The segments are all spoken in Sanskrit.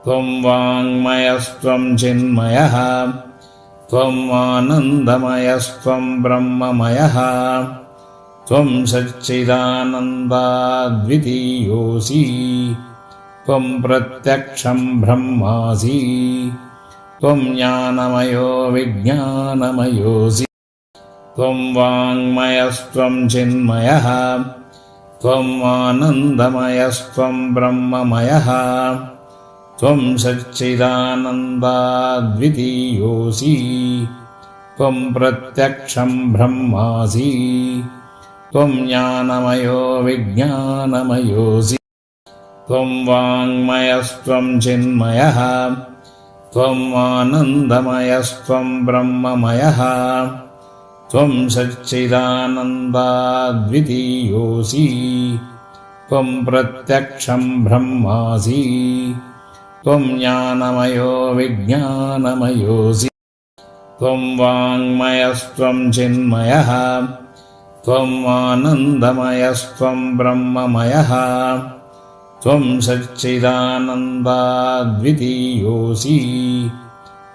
त्वं वाङ्मयस्त्वं चिन्मयः त्वम् आनन्दमयस्त्वं ब्रह्ममयः त्वं सच्चिदानन्दाद्वितीयोऽसि त्वं प्रत्यक्षं ब्रह्मासि त्वं ज्ञानमयो विज्ञानमयोऽसि त्वं वाङ्मयस्त्वं चिन्मयः त्वम् आनन्दमयस्त्वं ब्रह्ममयः त्वं सच्चिदानन्दाद्वितीयोऽसि त्वं प्रत्यक्षं ब्रह्मासि त्वं ज्ञानमयो विज्ञानमयोऽसि त्वं वाङ्मयस्त्वं चिन्मयः त्वम् आनन्दमयस्त्वं ब्रह्ममयः त्वं सच्चिदानन्दाद्वितीयोऽसि त्वं प्रत्यक्षं ब्रह्मासि त्वं ज्ञानमयो विज्ञानमयोऽसि त्वं वाङ्मयस्त्वं चिन्मयः त्वम् आनन्दमयस्त्वं ब्रह्ममयः त्वं सच्चिदानन्दाद्वितीयोऽसि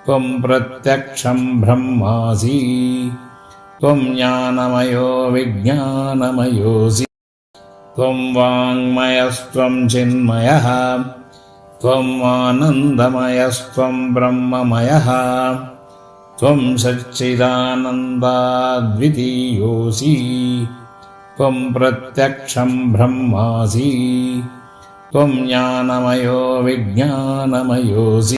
त्वं प्रत्यक्षं ब्रह्मासि त्वं ज्ञानमयो विज्ञानमयोऽसि त्वं वाङ्मयस्त्वं चिन्मयः त्वम् आनन्दमयस्त्वं ब्रह्ममयः त्वं सच्चिदानन्दाद्वितीयोऽसि त्वं प्रत्यक्षं ब्रह्मासि त्वं ज्ञानमयो विज्ञानमयोऽसि